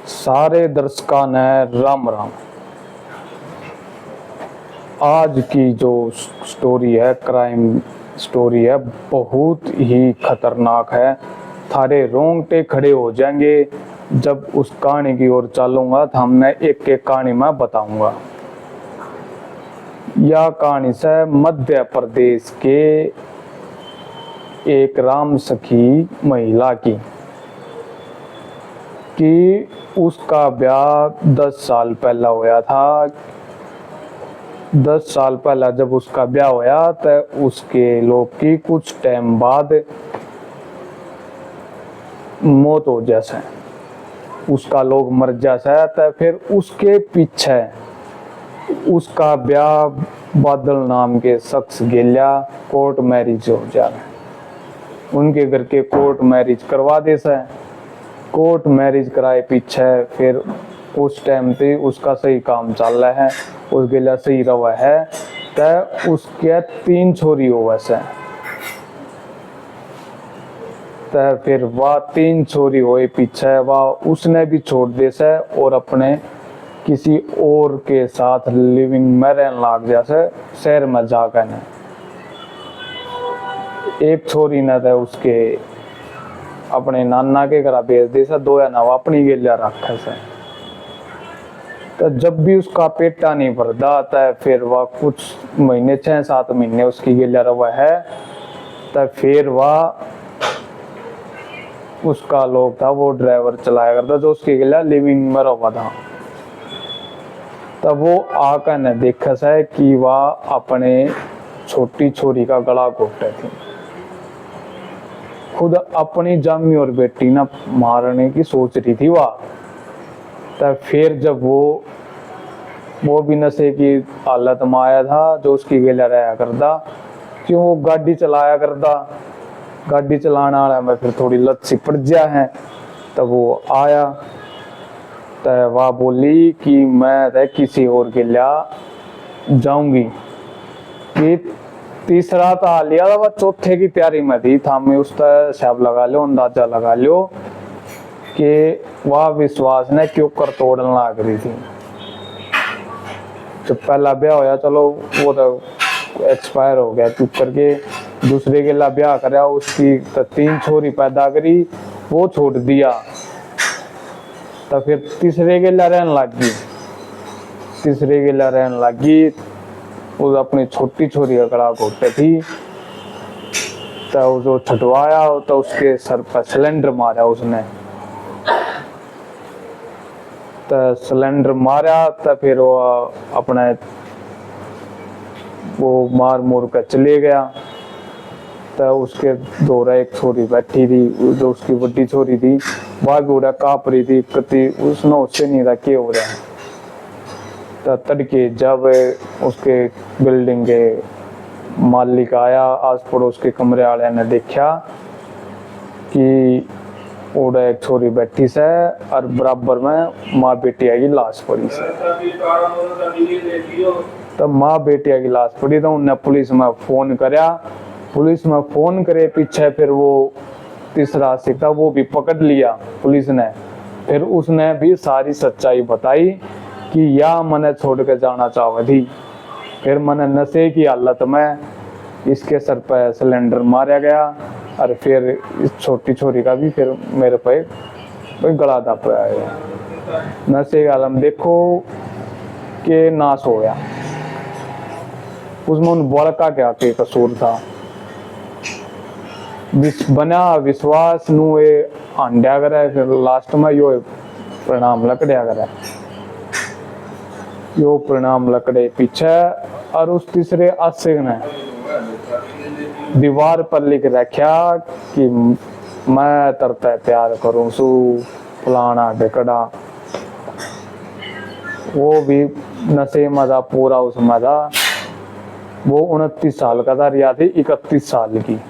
सारे दर्शकों ने राम राम। आज की जो स्टोरी है, क्राइम स्टोरी है, बहुत ही खतरनाक है। थारे रोंगटे खड़े हो जाएंगे जब उस कहानी की ओर चलूंगा। तो हमने एक एक कहानी में बताऊंगा। यह कहानी से मध्य प्रदेश के एक राम सखी महिला की उसका ब्याह 10 साल पहला होया था। 10 साल पहला जब उसका ब्याह होया तो उसके लोग की कुछ टाइम बाद मौत हो जैसे उसका लोग मर जैसा। तो फिर उसके पीछे उसका ब्याह बादल नाम के शख्स गेल्या कोर्ट मैरिज हो जाए। उनके घर के कोर्ट मैरिज करवा दे से। कोर्ट मैरिज कराए पीछे फिर उस टाइम पे उसका सही काम चल रहा है, उस गेला सही रवा है। तो उसके 3 छोरी हो वैसे। तो फिर वह 3 छोरी हुए पीछे वह उसने भी छोड़ दे से और अपने किसी और के साथ लिविंग में रहने लग जैसे शहर में जाकर ने। एक छोरी ने तो उसके अपने नाना के घर भेज दे सा, 2 या ना अपनी गेलिया रखा से। तो जब भी उसका पेटा नहीं भरता था फिर वह कुछ महीने 6-7 महीने उसकी गेलिया रवा है। तो फिर वह उसका लोग था वो ड्राइवर चलाया करता जो उसकी गेलिया लिविंग में रवा था। तब वो आकर ने देखा है कि वह अपने छोटी छोरी का गला घोटे थी। खुद अपनी जामी और बेटी ना मारने की सोच रही थी वह। तब फिर जब वो भी नशे की हालत में आया था, जो उसकी गेला रहा करता, क्यों वो गाड़ी चलाया करता। गाड़ी चलाने वाला में फिर थोड़ी लत सी पड़ जा है। तब वो आया तो वह बोली कि मैं किसी और के लिया जाऊंगी। कि तीसरा तो आ लिया था, वह चौथे की तैयारी में थी। था मैं उसका हिसाब लगा लो, अंदाजा लगा लो कि वह विश्वास ने क्यों कर तोड़ने लग रही थी। जब पहला ब्याह होया चलो वो तो एक्सपायर हो गया, चुप करके दूसरे के ला ब्याह कराया। उसकी तो 3 छोरी पैदा करी, वो छोड़ दिया। तो फिर तीसरे के ला रहने लगी। वो अपनी छोटी छोरी अकड़ा घोटे थी। तो जो छटवाया तो उसके सर पर सिलेंडर मारा उसने। तो सिलेंडर मारा तो फिर वो अपने वो मार मोर कर चले गया। तो उसके दोरा एक छोरी बैठी थी, जो उसकी बड़ी छोरी थी, वह भी उड़ा काँप रही थी। कति उसने उससे नहीं रहा क्या हो रहा है। तो तड़के जब उसके बिल्डिंग के मालिक आया, आस पड़ोस के कमरे वाले ने देखा कि उड़ा एक छोरी बैठी से और बराबर में माँ बेटिया की लाश पड़ी से। तब माँ बेटिया की लाश पड़ी तो उन्हें पुलिस में फोन कराया। पुलिस में फोन करे पीछे फिर वो तीसरा आशिक था, वो भी पकड़ लिया पुलिस ने। फिर उसने भी सारी सच्चाई बताई कि या मैंने छोड़ के जाना चाहती थी। फिर मैंने नशे की हालत में इसके सर पर सिलेंडर मारा गया और फिर इस छोटी छोरी का भी फिर मेरे पे गला दबाया गया। नशे का आलम देखो कि नाश हो गया। उसमें उन बड़का क्या के कसूर था। बना विश्वास नु ये अंड्या करे, फिर लास्ट में यो परिणाम लकड़िया करे। यो परिणाम लकड़े पीछे। और उस तीसरे आशिक ने दीवार पर लिख रखा कि मैं तरते प्यार करूं सू फलाना ढिकड़ा। वो भी नशे में था पूरा, उसमें था। वो 29 साल का था, रिया थी 31 साल की।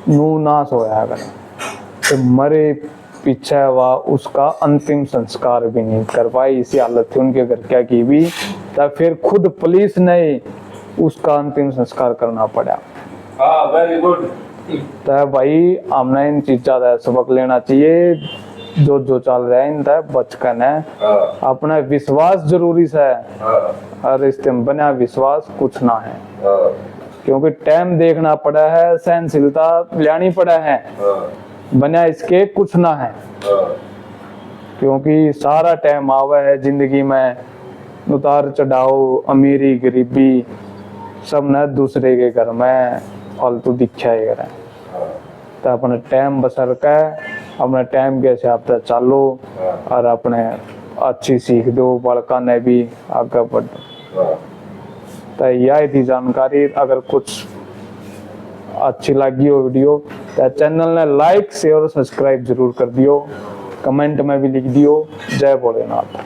नू नाश होया अगर तो मरे पीछे हुआ उसका अंतिम संस्कार भी नहीं कर पाई। इसी हालत थी उनके घर क्या की भी। तब फिर खुद पुलिस ने उसका अंतिम संस्कार करना पड़ा। Very good. तो भाई हमने इन चीज़ों का सबक लेना चाहिए। जो जो चल रहा है इनका बचकन है, अपना विश्वास जरूरी है। और रिश्ते में बना विश्वास कुछ ना है, क्योंकि टाइम देखना पड़ा है, सहनशीलता लानी पड़ा है, बना इसके कुछ ना है। क्योंकि सारा टाइम आवा है जिंदगी में, उतार चढ़ाओ, अमीरी गरीबी सब न दूसरे के घर में फालतू दिखा ही करें। तो अपने टाइम बसर का अपने टाइम के हिसाब से चलो और अपने अच्छी सीख दो, बड़का ने भी आगे बढ़ो। तो यही थी जानकारी। अगर कुछ अच्छी लगी हो वीडियो तो चैनल ने लाइक शेयर और सब्सक्राइब जरूर कर दियो, कमेंट में भी लिख दियो। जय भोलेनाथ।